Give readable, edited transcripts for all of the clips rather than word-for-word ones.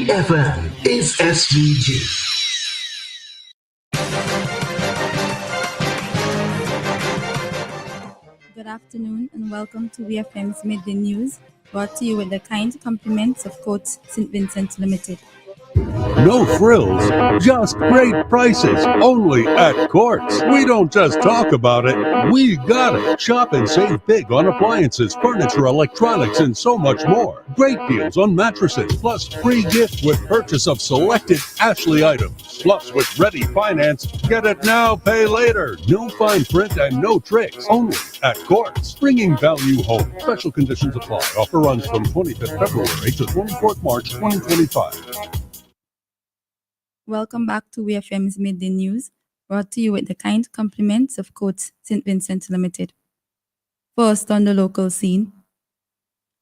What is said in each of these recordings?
Midday FM is SVG. Good afternoon and welcome to VFM's Midday News, brought to you with the kind compliments of Coats St. Vincent Limited. No frills, just great prices, only at Courts. We don't just talk about it, we got it. Shop and save big on appliances, furniture, electronics, and so much more. Great deals on mattresses, plus free gift with purchase of selected Ashley items. Plus with ready finance, get it now, pay later. No fine print and no tricks, only at Courts. Bringing value home. Special conditions apply. Offer runs from 25th February to 24th March 2025. Welcome back to VFM's Midday News, brought to you with the kind compliments of Coats St. Vincent Limited. First on the local scene,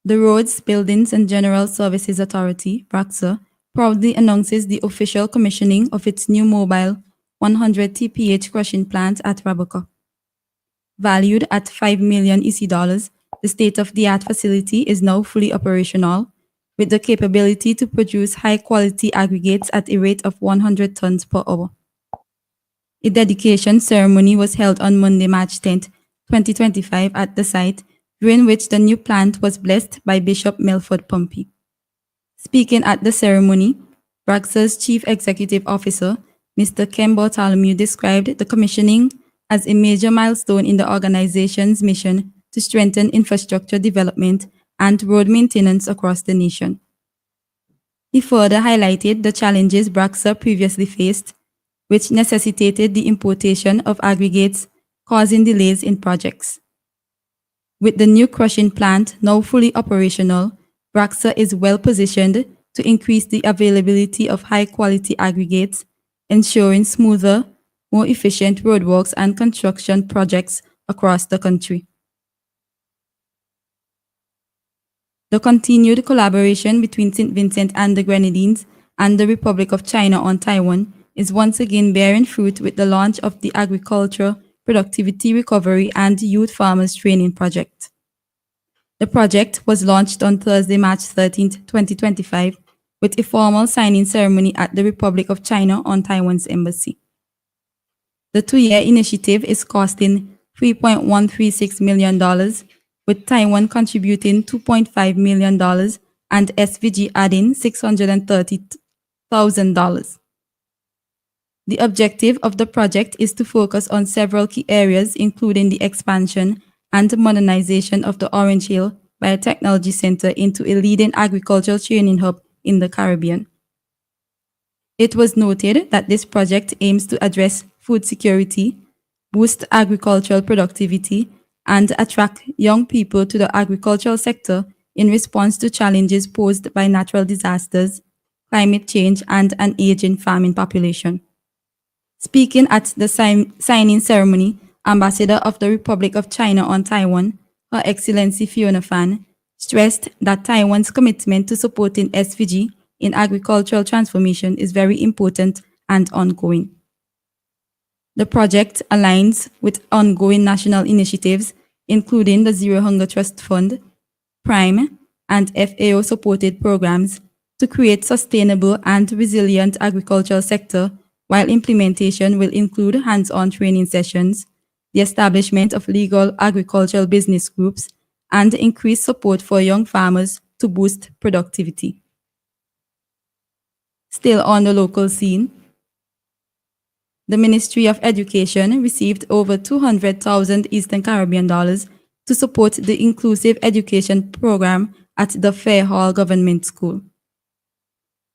the Roads, Buildings and General Services Authority, BRACSA, proudly announces the official commissioning of its new mobile 100 TPH crushing plant at Rabuka. Valued at $5 million EC dollars, the state-of-the-art facility is now fully operational, with the capability to produce high-quality aggregates at a rate of 100 tons per hour. A dedication ceremony was held on Monday, March 10, 2025 at the site, during which the new plant was blessed by Bishop Melford Pumpy. Speaking at the ceremony, BRACSA's Chief Executive Officer, Mr. Ken Bartholomew, described the commissioning as a major milestone in the organization's mission to strengthen infrastructure development and road maintenance across the nation. He further highlighted the challenges BRACSA previously faced, which necessitated the importation of aggregates, causing delays in projects. With the new crushing plant now fully operational, BRACSA is well positioned to increase the availability of high-quality aggregates, ensuring smoother, more efficient roadworks and construction projects across the country. The continued collaboration between St. Vincent and the Grenadines and the Republic of China on Taiwan is once again bearing fruit with the launch of the Agriculture, Productivity Recovery and Youth Farmers Training Project. The project was launched on Thursday, March 13, 2025, with a formal signing ceremony at the Republic of China on Taiwan's embassy. The two-year initiative is costing $3.136 million, with Taiwan contributing $2.5 million and SVG adding $630,000. The objective of the project is to focus on several key areas, including the expansion and modernization of the Orange Hill Biotechnology Center into a leading agricultural training hub in the Caribbean. It was noted that this project aims to address food security, boost agricultural productivity, and attract young people to the agricultural sector in response to challenges posed by natural disasters, climate change, and an aging farming population. Speaking at the signing ceremony, Ambassador of the Republic of China on Taiwan, Her Excellency Fiona Fan, stressed that Taiwan's commitment to supporting SVG in agricultural transformation is very important and ongoing. The project aligns with ongoing national initiatives, including the Zero Hunger Trust Fund, PRIME, and FAO-supported programs to create sustainable and resilient agricultural sector, while implementation will include hands-on training sessions, the establishment of legal agricultural business groups, and increased support for young farmers to boost productivity. Still on the local scene, the Ministry of Education received over $200,000 Eastern Caribbean dollars to support the inclusive education program at the Fair Hall Government School.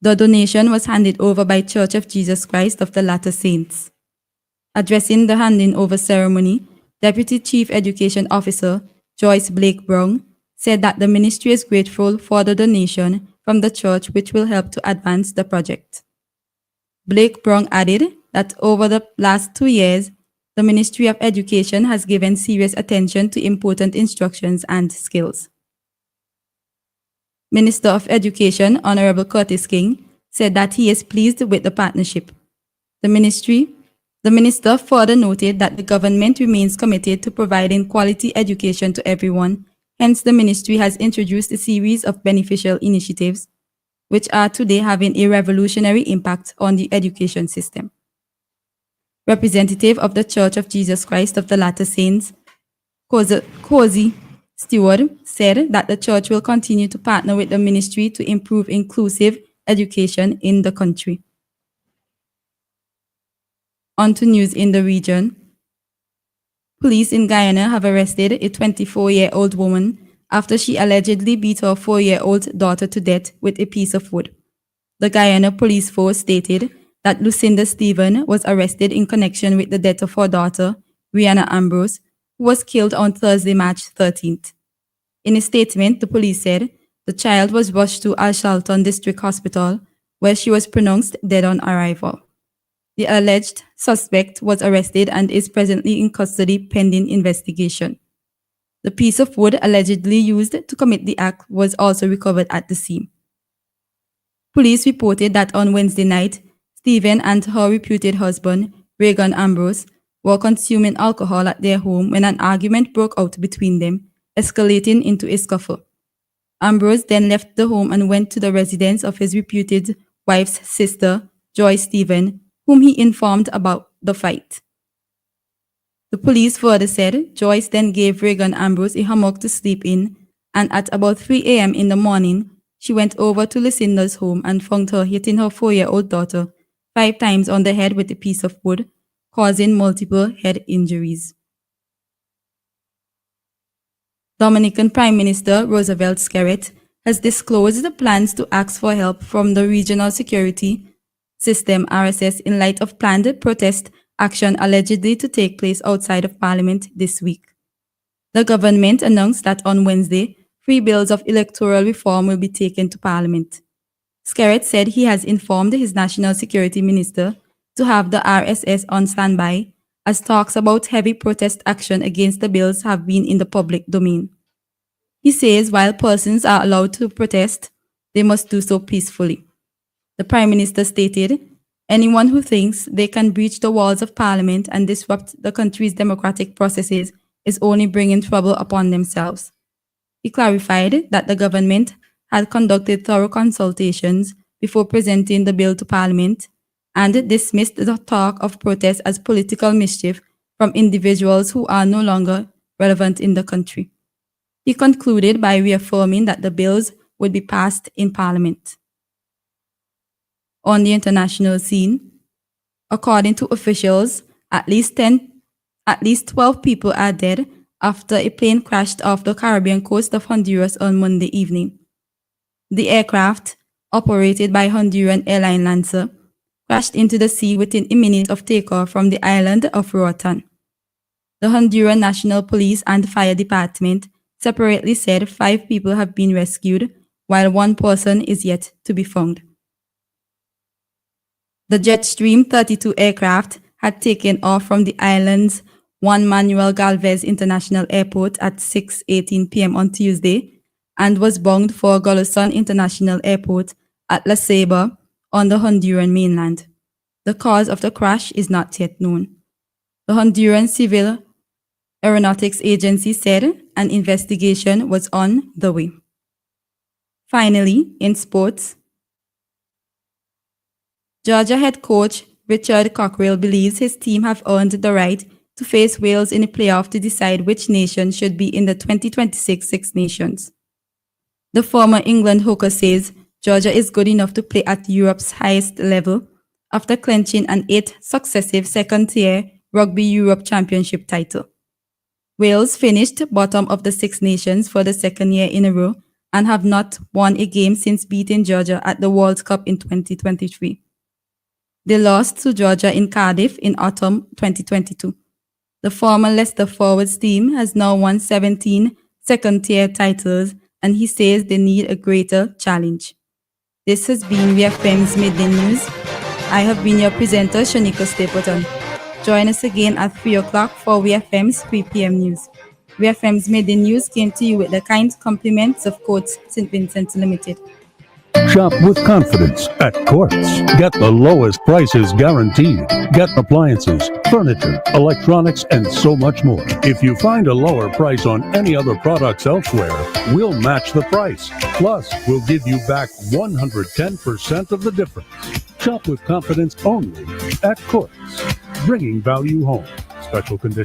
The donation was handed over by Church of Jesus Christ of the Latter Saints. Addressing the handing over ceremony, Deputy Chief Education Officer Joyce Blake Brown said that the ministry is grateful for the donation from the church, which will help to advance the project. Blake Brown added that over the last 2 years, the Ministry of Education has given serious attention to important instructions and skills. Minister of Education, Honorable Curtis King, said that he is pleased with the partnership. The minister further noted that the government remains committed to providing quality education to everyone. Hence, the ministry has introduced a series of beneficial initiatives, which are today having a revolutionary impact on the education system. Representative of the Church of Jesus Christ of the Latter Saints, Cozy Stewart, said that the church will continue to partner with the ministry to improve inclusive education in the country. On to news in the region. Police in Guyana have arrested a 24-year-old woman after she allegedly beat her 4-year-old daughter to death with a piece of wood. The Guyana police force stated that Lucinda Stephen was arrested in connection with the death of her daughter, Rihanna Ambrose, who was killed on Thursday, March 13th. In a statement, the police said the child was rushed to Al Shalton District Hospital, where she was pronounced dead on arrival. The alleged suspect was arrested and is presently in custody pending investigation. The piece of wood allegedly used to commit the act was also recovered at the scene. Police reported that on Wednesday night, Stephen and her reputed husband, Reagan Ambrose, were consuming alcohol at their home when an argument broke out between them, escalating into a scuffle. Ambrose then left the home and went to the residence of his reputed wife's sister, Joy Stephen, whom he informed about the fight. The police further said Joyce then gave Reagan Ambrose a hammock to sleep in, and at about 3 a.m. in the morning, she went over to Lucinda's home and found her hitting her 4-year-old daughter 5 times on the head with a piece of wood, causing multiple head injuries. Dominican Prime Minister Roosevelt Skerrit has disclosed plans to ask for help from the Regional Security System RSS in light of planned protest action allegedly to take place outside of Parliament this week. The government announced that on Wednesday, 3 bills of electoral reform will be taken to Parliament. Skerrit said he has informed his National Security Minister to have the RSS on standby as talks about heavy protest action against the bills have been in the public domain. He says while persons are allowed to protest, they must do so peacefully. The Prime Minister stated, "Anyone who thinks they can breach the walls of Parliament and disrupt the country's democratic processes is only bringing trouble upon themselves." He clarified that the government had conducted thorough consultations before presenting the bill to Parliament and dismissed the talk of protest as political mischief from individuals who are no longer relevant in the country. He concluded by reaffirming that the bills would be passed in Parliament. On the international scene, according to officials, at least 12 people are dead after a plane crashed off the Caribbean coast of Honduras on Monday evening. The aircraft, operated by Honduran airline Lancer, crashed into the sea within a minute of takeoff from the island of Roatan. The Honduran National Police and Fire Department separately said 5 people have been rescued, while 1 person is yet to be found. The Jetstream 32 aircraft had taken off from the island's Juan Manuel Galvez International Airport at 6:18 p.m. on Tuesday and was bound for Goloson International Airport at La Ceiba on the Honduran mainland. The cause of the crash is not yet known. The Honduran Civil Aeronautics Agency said an investigation was on the way. Finally, in sports, Georgia head coach Richard Cockrell believes his team have earned the right to face Wales in a playoff to decide which nation should be in the 2026 Six Nations. The former England hooker says Georgia is good enough to play at Europe's highest level after clinching an 8th successive second-tier Rugby Europe Championship title. Wales finished bottom of the Six Nations for the 2nd year in a row and have not won a game since beating Georgia at the World Cup in 2023. They lost to Georgia in Cardiff in autumn 2022. The former Leicester forwards team has now won 17 second-tier titles, and he says they need a greater challenge. This has been VFM's Midday News. I have been your presenter, Shanika Stapleton. Join us again at 3 o'clock for VFM's 3 p.m. news. VFM's Midday News came to you with the kind compliments of Coates St. Vincent Limited. Shop with confidence at Quartz. Get the lowest prices guaranteed. Get appliances, furniture, electronics, and so much more. If you find a lower price on any other products elsewhere, we'll match the price. Plus, we'll give you back 110% of the difference. Shop with confidence only at Quartz. Bringing value home. Special conditions.